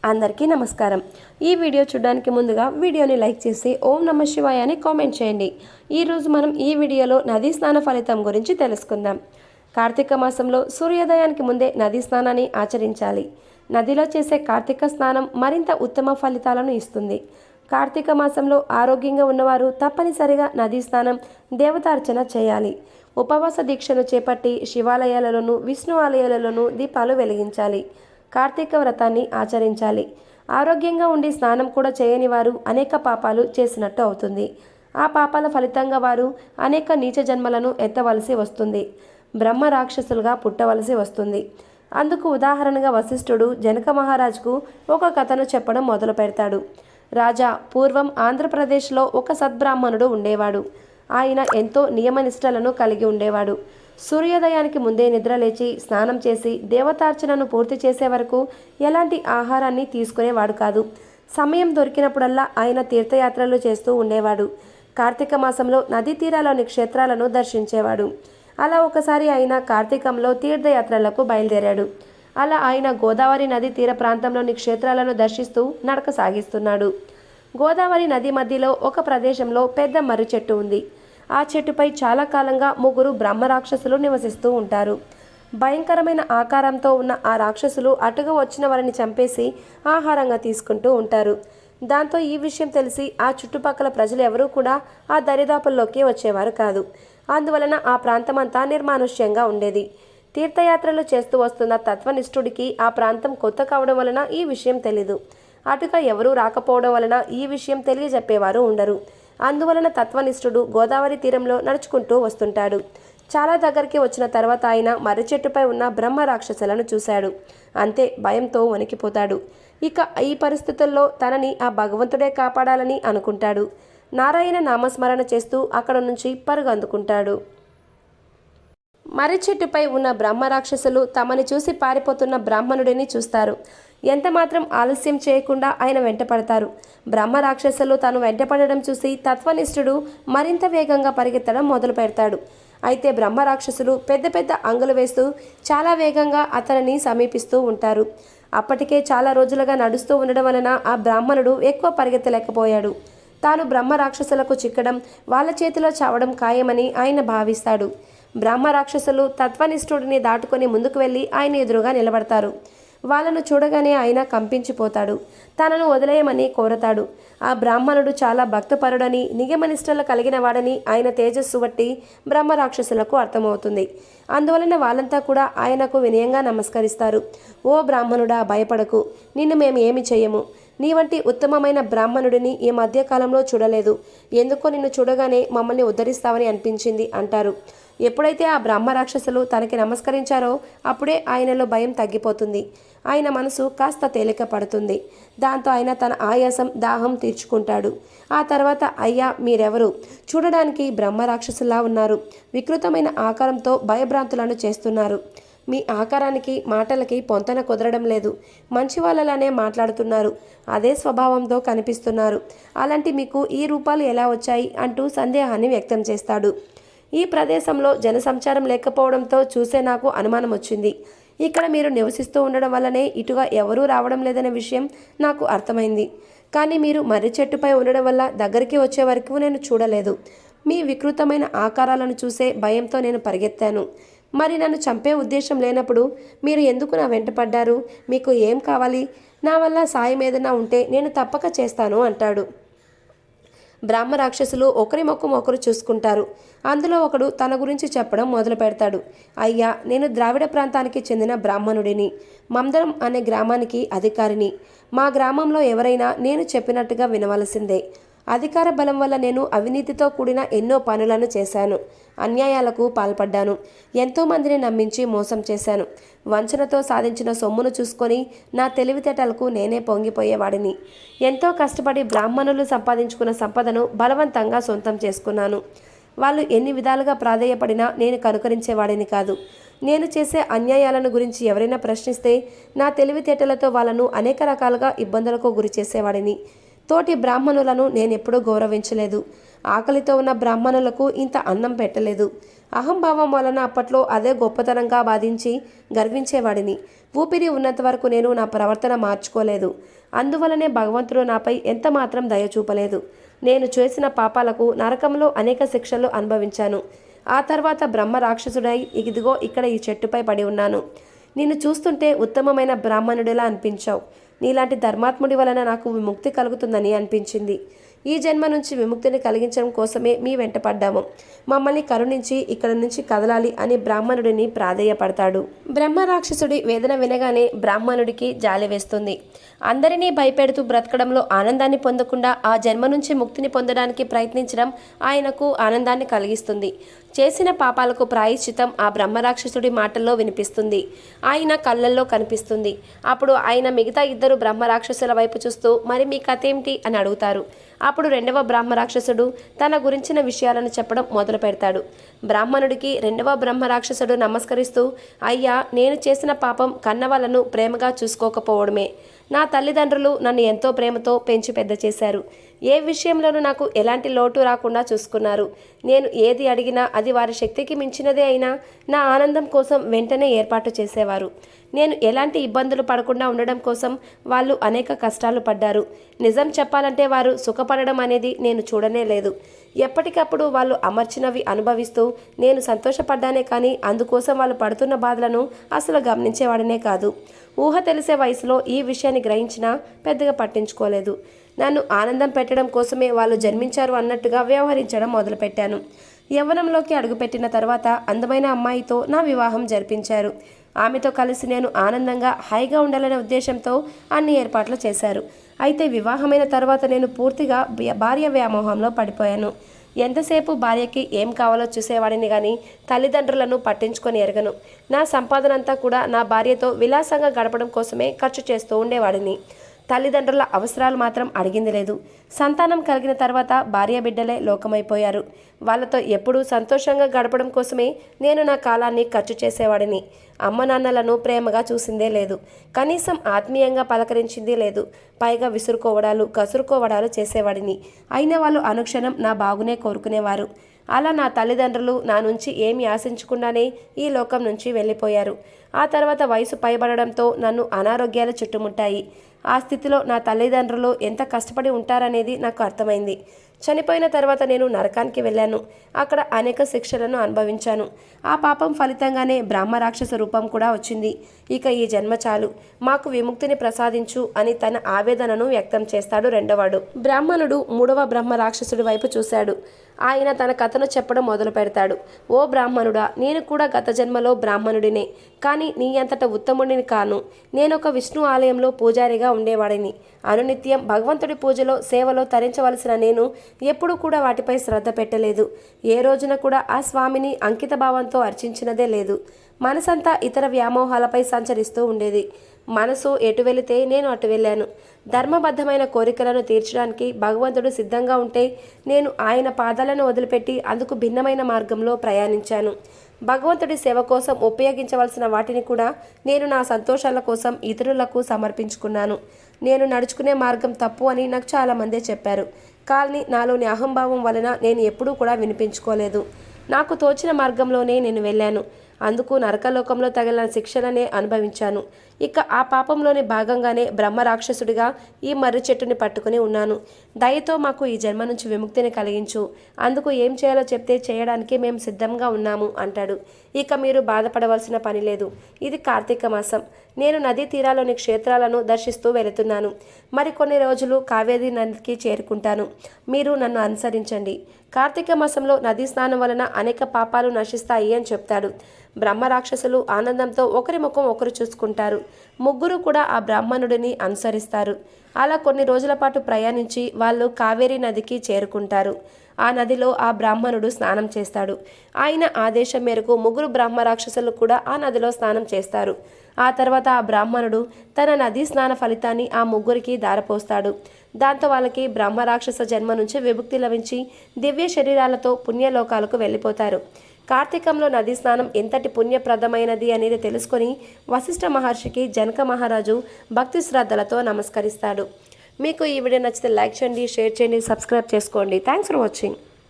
అందరికీ నమస్కారం. ఈ వీడియో చూడడానికి ముందుగా వీడియోని లైక్ చేసి ఓం నమః శివాయ అని కామెంట్ చేయండి. ఈరోజు మనం ఈ వీడియోలో నదీ స్నాన ఫలితం గురించి తెలుసుకుందాం. కార్తీక మాసంలో సూర్యోదయానికి ముందే నదీ స్నానాన్ని ఆచరించాలి. నదిలో చేసే కార్తీక స్నానం మరింత ఉత్తమ ఫలితాలను ఇస్తుంది. కార్తీక మాసంలో ఆరోగ్యంగా ఉన్నవారు తప్పనిసరిగా నదీ స్నానం, దేవతార్చన చేయాలి. ఉపవాస దీక్షను చేపట్టి శివాలయాలలోనూ విష్ణు ఆలయాలలోనూ దీపాలు వెలిగించాలి. కార్తీక వ్రతాన్ని ఆచరించాలి. ఆరోగ్యంగా ఉండి స్నానం కూడా చేయని వారు అనేక పాపాలు చేసినట్టు అవుతుంది. ఆ పాపాల ఫలితంగా వారు అనేక నీచ జన్మలను ఎత్తవలసి వస్తుంది. బ్రహ్మ రాక్షసులుగా పుట్టవలసి వస్తుంది. అందుకు ఉదాహరణగా వశిష్ఠుడు జనక మహారాజుకు ఒక కథను చెప్పడం మొదలు పెడతాడు. రాజా, పూర్వం ఆంధ్రప్రదేశ్లో ఒక సద్బ్రాహ్మణుడు ఉండేవాడు. ఆయన ఎంతో నియమనిష్టలను కలిగి ఉండేవాడు. సూర్యోదయానికి ముందే నిద్రలేచి స్నానం చేసి దేవతార్చనను పూర్తి చేసే వరకు ఎలాంటి ఆహారాన్ని తీసుకునేవాడు కాదు. సమయం దొరికినప్పుడల్లా ఆయన తీర్థయాత్రలు చేస్తూ ఉండేవాడు. కార్తీక మాసంలో నదీ తీరాలోని క్షేత్రాలను దర్శించేవాడు. అలా ఒకసారి ఆయన కార్తీకంలో తీర్థయాత్రలకు బయలుదేరాడు. అలా ఆయన గోదావరి నది తీర ప్రాంతంలోని క్షేత్రాలను దర్శిస్తూ నడక సాగిస్తున్నాడు. గోదావరి నది మధ్యలో ఒక ప్రదేశంలో పెద్ద మర్రి చెట్టు ఉంది. ఆ చెట్టుపై చాలా కాలంగా ముగ్గురు బ్రహ్మరాక్షసులు నివసిస్తూ ఉంటారు. భయంకరమైన ఆకారంతో ఉన్న ఆ రాక్షసులు అటుగా వచ్చిన వారిని చంపేసి ఆహారంగా తీసుకుంటూ ఉంటారు. దాంతో ఈ విషయం తెలిసి ఆ చుట్టుపక్కల ప్రజలు ఎవరూ కూడా ఆ దరిదాపుల్లోకి వచ్చేవారు కాదు. అందువలన ఆ ప్రాంతమంతా నిర్మానుష్యంగా ఉండేది. తీర్థయాత్రలు చేస్తూ వస్తున్న తత్వనిష్ఠుడికి ఆ ప్రాంతం కొత్త కావడం వలన ఈ విషయం తెలీదు. అటుగా ఎవరూ రాకపోవడం వలన ఈ విషయం తెలియజెప్పేవారు ఉండరు. అందువలన తత్వనిష్ఠుడు గోదావరి తీరంలో నడుచుకుంటూ వస్తుంటాడు. చాలా దగ్గరికి వచ్చిన తర్వాత ఆయన మర్రి చెట్టుపై ఉన్న బ్రహ్మ రాక్షసులను చూశాడు. అంతే, భయంతో వణికిపోతాడు. ఇక ఈ పరిస్థితుల్లో తనని ఆ భగవంతుడే కాపాడాలని అనుకుంటాడు. నారాయణ నామస్మరణ చేస్తూ అక్కడ నుంచి పరుగు అందుకుంటాడు. మర్రి చెట్టుపై ఉన్న బ్రహ్మ రాక్షసులు తమని చూసి పారిపోతున్న బ్రాహ్మణుడిని చూస్తారు. ఎంత మాత్రం ఆలస్యం చేయకుండా ఆయన వెంటపడతారు. బ్రహ్మ రాక్షసులు తాను వెంటపడడం చూసి తత్వనిష్ఠుడు మరింత వేగంగా పరిగెత్తడం మొదలు పెడతాడు. అయితే బ్రహ్మ రాక్షసులు పెద్ద పెద్ద అంగులు వేస్తూ చాలా వేగంగా అతనిని సమీపిస్తూ ఉంటారు. అప్పటికే చాలా రోజులుగా నడుస్తూ ఉండడం వలన ఆ బ్రాహ్మణుడు ఎక్కువ పరిగెత్తలేకపోయాడు. తాను బ్రహ్మ రాక్షసులకు చిక్కడం, వాళ్ళ చేతిలో చావడం ఖాయమని ఆయన భావిస్తాడు. బ్రహ్మ రాక్షసులు తత్వనిష్ఠుడిని దాటుకొని ముందుకు వెళ్ళి ఆయన ఎదురుగా నిలబడతారు. వాళ్ళను చూడగానే ఆయన కంపించిపోతాడు. తనను వదిలేయమని కోరతాడు. ఆ బ్రాహ్మణుడు చాలా భక్తపరుడని, నియమనిష్టలు కలిగిన వాడని ఆయన తేజస్సు బట్టి బ్రహ్మ రాక్షసులకు అర్థమవుతుంది. అందువలన వాళ్ళంతా కూడా ఆయనకు వినయంగా నమస్కరిస్తారు. ఓ బ్రాహ్మణుడా, భయపడకు, నిన్ను మేము ఏమి చెయ్యము. నీ వంటి ఉత్తమమైన బ్రాహ్మణుడిని ఈ మధ్యకాలంలో చూడలేదు. ఎందుకో నిన్ను చూడగానే మమ్మల్ని ఉద్ధరిస్తావని అనిపించింది అంటారు. ఎప్పుడైతే ఆ బ్రహ్మ రాక్షసులు తనకి నమస్కరించారో అప్పుడే ఆయనలో భయం తగ్గిపోతుంది. ఆయన మనసు కాస్త తేలిక పడుతుంది. దాంతో ఆయన తన ఆయాసం, దాహం తీర్చుకుంటాడు. ఆ తర్వాత, అయ్యా, మీరెవరు? చూడడానికి బ్రహ్మ రాక్షసులా ఉన్నారు. వికృతమైన ఆకారంతో భయభ్రాంతులను చేస్తున్నారు. మీ ఆకారానికి, మాటలకి పొంతన కుదరడం లేదు. మంచి వాళ్ళలానే మాట్లాడుతున్నారు. అదే స్వభావంతో కనిపిస్తున్నారు. అలాంటి మీకు ఈ రూపాలు ఎలా వచ్చాయి అంటూ సందేహాన్ని వ్యక్తం చేస్తాడు. ఈ ప్రదేశంలో జనసంచారం లేకపోవడంతో చూసే నాకు అనుమానం వచ్చింది. ఇక్కడ మీరు నివసిస్తూ ఉండడం వల్లనే ఇటుగా ఎవరూ రావడం లేదనే విషయం నాకు అర్థమైంది. కానీ మీరు మర్రి చెట్టుపై ఉండడం వల్ల దగ్గరికి వచ్చే వరకు నేను చూడలేదు. మీ వికృతమైన ఆకారాలను చూసే భయంతో నేను పరిగెత్తాను. మరి నన్ను చంపే ఉద్దేశం లేనప్పుడు మీరు ఎందుకు నా వెంట పడ్డారు? మీకు ఏం కావాలి? నా వల్ల సాయం ఏదైనా ఉంటే నేను తప్పక చేస్తాను అంటాడు. బ్రహ్మ రాక్షసులు ఒకరి ముఖం ఒకరు చూసుకుంటారు. అందులో ఒకడు తన గురించి చెప్పడం మొదలు పెడతాడు. అయ్యా, నేను ద్రావిడ ప్రాంతానికి చెందిన బ్రాహ్మణుడిని. మందరం అనే గ్రామానికి అధికారిని. మా గ్రామంలో ఎవరైనా నేను చెప్పినట్టుగా వినవలసిందే. అధికార బలం వల్ల నేను అవినీతితో కూడిన ఎన్నో పనులను చేశాను. అన్యాయాలకు పాల్పడ్డాను. ఎంతోమందిని నమ్మించి మోసం చేశాను. వంచనతో సాధించిన సొమ్మును చూసుకొని నా తెలివితేటలకు నేనే పొంగిపోయేవాడిని. ఎంతో కష్టపడి బ్రాహ్మణులు సంపాదించుకున్న సంపదను బలవంతంగా సొంతం చేసుకున్నాను. వాళ్ళు ఎన్ని విధాలుగా ప్రాధేయపడినా నేను కనుకరించేవాడిని కాదు. నేను చేసే అన్యాయాలను గురించి ఎవరైనా ప్రశ్నిస్తే నా తెలివితేటలతో వాళ్ళను అనేక రకాలుగా ఇబ్బందులకు గురి చేసేవాడిని. తోటి బ్రాహ్మణులను నేనెప్పుడూ గౌరవించలేదు. ఆకలితో ఉన్న బ్రాహ్మణులకు ఇంత అన్నం పెట్టలేదు. అహంభావం వలన అప్పట్లో అదే గొప్పతనంగా బాధించి గర్వించేవాడిని. ఊపిరి ఉన్నంత వరకు నేను నా ప్రవర్తన మార్చుకోలేదు. అందువలనే భగవంతుడు నాపై ఎంత మాత్రం దయ చూపలేదు. నేను చేసిన పాపాలకు నరకంలో అనేక శిక్షలు అనుభవించాను. ఆ తర్వాత బ్రహ్మ రాక్షసుడై ఇదిగో ఇక్కడ ఈ చెట్టుపై పడి ఉన్నాను. నిన్ను చూస్తుంటే ఉత్తమమైన బ్రాహ్మణుడిలా అనిపించావు. నీలాంటి ధర్మాత్ముడి వలన నాకు విముక్తి కలుగుతుందని అనిపించింది. ఈ జన్మ నుంచి విముక్తిని కలిగించడం కోసమే మీ వెంట పడ్డాము. మమ్మల్ని కరుణించి ఇక్కడ నుంచి కదలాలి అని బ్రాహ్మణుడిని ప్రాధేయపడతాడు. బ్రహ్మ రాక్షసుడి వేదన వినగానే బ్రాహ్మణుడికి జాలి వేస్తుంది. అందరినీ భయపెడుతూ బ్రతకడంలో ఆనందాన్ని పొందకుండా ఆ జన్మ నుంచి ముక్తిని పొందడానికి ప్రయత్నించడం ఆయనకు ఆనందాన్ని కలిగిస్తుంది. చేసిన పాపాలకు ప్రాయశ్చితం ఆ బ్రహ్మరాక్షసుడి మాటల్లో వినిపిస్తుంది. ఆయన కళ్ళల్లో కనిపిస్తుంది. అప్పుడు ఆయన మిగతా ఇద్దరు బ్రహ్మరాక్షసుల వైపు చూస్తూ మరి మీ కథ ఏమిటి అని అడుగుతారు. అప్పుడు రెండవ బ్రహ్మరాక్షసుడు తన గురించిన విషయాలను చెప్పడం మొదలు పెడతాడు. బ్రాహ్మణుడికి రెండవ బ్రహ్మరాక్షసుడు నమస్కరిస్తూ అయ్యా, నేను చేసిన పాపం కన్నవాళ్లను ప్రేమగా చూసుకోకపోవడమే. నా తల్లిదండ్రులు నన్ను ఎంతో ప్రేమతో పెంచి పెద్ద చేశారు. ఏ విషయంలోనూ నాకు ఎలాంటి లోటు రాకుండా చూసుకున్నారు. నేను ఏది అడిగినా అది వారి శక్తికి మించినదే అయినా నా ఆనందం కోసం వెంటనే ఏర్పాటు చేసేవారు. నేను ఎలాంటి ఇబ్బందులు పడకుండా ఉండడం కోసం వాళ్ళు అనేక కష్టాలు పడ్డారు. నిజం చెప్పాలంటే వారు సుఖపడడం అనేది నేను చూడనే లేదు. ఎప్పటికప్పుడు వాళ్ళు అమర్చినవి అనుభవిస్తూ నేను సంతోషపడ్డానే కానీ అందుకోసం వాళ్ళు పడుతున్న బాధలను అసలు గమనించేవాడనే కాదు. ఊహ తెలిసే వయసులో ఈ విషయాన్ని గ్రహించినా పెద్దగా పట్టించుకోలేదు. నన్ను ఆనందం పెట్టడం కోసమే వాళ్ళు జన్మించారు అన్నట్టుగా వ్యవహరించడం మొదలుపెట్టాను. యవ్వనంలోకి అడుగుపెట్టిన తర్వాత అందమైన అమ్మాయితో నా వివాహం జరిపించారు. ఆమెతో కలిసి నేను ఆనందంగా హాయిగా ఉండాలనే ఉద్దేశంతో అన్ని ఏర్పాట్లు చేశారు. అయితే వివాహమైన తర్వాత నేను పూర్తిగా భార్య వ్యామోహంలో పడిపోయాను. ఎంతసేపు భార్యకి ఏం కావాలో చూసేవాడిని కానీ తల్లిదండ్రులను పట్టించుకొని ఎరగను. నా సంపాదన అంతా కూడా నా భార్యతో విలాసంగా గడపడం కోసమే ఖర్చు చేస్తూ ఉండేవాడిని. తల్లిదండ్రుల అవసరాలు మాత్రం అడిగింది లేదు. సంతానం కలిగిన తర్వాత భార్య బిడ్డలే లోకమైపోయారు. వాళ్ళతో ఎప్పుడూ సంతోషంగా గడపడం కోసమే నేను నా కాలాన్ని ఖర్చు చేసేవాడిని. అమ్మ నాన్నలను ప్రేమగా చూసిందే లేదు. కనీసం ఆత్మీయంగా పలకరించింది లేదు. పైగా విసురుకోవడాలు కసురుకోవడాలు చేసేవాడిని. అయిన వాళ్ళు అనుక్షణం నా బాగునే కోరుకునేవారు. అలా నా తల్లిదండ్రులు నా నుంచి ఏమీ ఆశించకుండానే ఈ లోకం నుంచి వెళ్ళిపోయారు. ఆ తర్వాత వయసు పైబడడంతో నన్ను అనారోగ్యాలు చుట్టుముట్టాయి. ఆ స్థితిలో నా తల్లిదండ్రులు ఎంత కష్టపడి ఉంటారనేది నాకు అర్థమైంది. చనిపోయిన తర్వాత నేను నరకానికి వెళ్ళాను. అక్కడ అనేక శిక్షలను అనుభవించాను. ఆ పాపం ఫలితంగానే బ్రహ్మ రాక్షస రూపం కూడా వచ్చింది. ఇక ఈ జన్మ చాలు, మాకు విముక్తిని ప్రసాదించు అని తన ఆవేదనను వ్యక్తం చేస్తాడు రెండవాడు. బ్రాహ్మణుడు మూడవ బ్రహ్మ రాక్షసుడి వైపు చూశాడు. ఆయన తన కథను చెప్పడం మొదలు పెడతాడు. ఓ బ్రాహ్మణుడా, నేను కూడా గత జన్మలో బ్రాహ్మణుడినే, కానీ నీ అంతట ఉత్తముడిని కాను. నేనొక విష్ణు ఆలయంలో పూజారిగా ఉండేవాడిని. అనునిత్యం భగవంతుడి పూజలో సేవలో తరించవలసిన నేను ఎప్పుడూ కూడా వాటిపై శ్రద్ధ పెట్టలేదు. ఏ రోజున కూడా ఆ స్వామిని అంకిత భావంతో అర్చించినదే లేదు. మనసంతా ఇతర వ్యామోహాలపై సంచరిస్తూ ఉండేది. మనసు ఎటు వెళితే నేను అటు వెళ్ళాను. ధర్మబద్ధమైన కోరికలను తీర్చడానికి భగవంతుడు సిద్ధంగా ఉంటే నేను ఆయన పాదాలను వదిలిపెట్టి అందుకు భిన్నమైన మార్గంలో ప్రయాణించాను. భగవంతుడి సేవ కోసం ఉపయోగించవలసిన వాటిని కూడా నేను నా సంతోషాల కోసం ఇతరులకు సమర్పించుకున్నాను. నేను నడుచుకునే మార్గం తప్పు అని నాకు చాలామందే చెప్పారు. కానీ నాలోని అహంభావం వలన నేను ఎప్పుడూ కూడా వినిపించుకోలేదు. నాకు తోచిన మార్గంలోనే నేను వెళ్ళాను. అందుకు నరకలోకంలో తగిలిన శిక్షలనే అనుభవించాను. ఇక ఆ పాపంలోని భాగంగానే బ్రహ్మ రాక్షసుడిగా ఈ మర్రి చెట్టుని పట్టుకుని ఉన్నాను. దయతో మాకు ఈ జన్మ నుంచి విముక్తిని కలిగించు. అందుకు ఏం చేయాలో చెప్తే చేయడానికి మేము సిద్ధంగా ఉన్నాము అంటాడు. ఇక మీరు బాధపడవలసిన పని లేదు. ఇది కార్తీక మాసం. నేను నదీ తీరాలోని క్షేత్రాలను దర్శిస్తూ వెళుతున్నాను. మరికొన్ని రోజులు కావేరీ నదికి చేరుకుంటాను. మీరు నన్ను అనుసరించండి. కార్తీక మాసంలో నదీ స్నానం వలన అనేక పాపాలు నశిస్తాయి అని చెప్తాడు. బ్రహ్మ రాక్షసులు ఆనందంతో ఒకరి ముఖం ఒకరు చూసుకుంటారు. ముగ్గురు కూడా ఆ బ్రాహ్మణుడిని అనుసరిస్తారు. అలా కొన్ని రోజుల పాటు ప్రయాణించి వాళ్ళు కావేరీ నదికి చేరుకుంటారు. ఆ నదిలో ఆ బ్రాహ్మణుడు స్నానం చేస్తాడు. ఆయన ఆదేశం మేరకు ముగ్గురు బ్రహ్మ రాక్షసులు కూడా ఆ నదిలో స్నానం చేస్తారు. ఆ తర్వాత ఆ బ్రాహ్మణుడు తన నదీ స్నాన ఫలితాన్ని ఆ ముగ్గురికి దారపోస్తాడు. దాంతో వాళ్ళకి బ్రహ్మ రాక్షస జన్మ నుంచి విముక్తి లభించి దివ్య శరీరాలతో పుణ్యలోకాలకు వెళ్ళిపోతారు. కార్తీకంలో నదీ స్నానం ఎంతటి పుణ్యప్రదమైనది అనేది తెలుసుకొని వశిష్ఠ మహర్షికి జనక మహారాజు భక్తి శ్రద్ధలతో నమస్కరిస్తాడు. మీకు ఈ వీడియో నచ్చితే లైక్ చేయండి, షేర్ చేయండి, సబ్స్క్రైబ్ చేసుకోండి. Thanks for watching.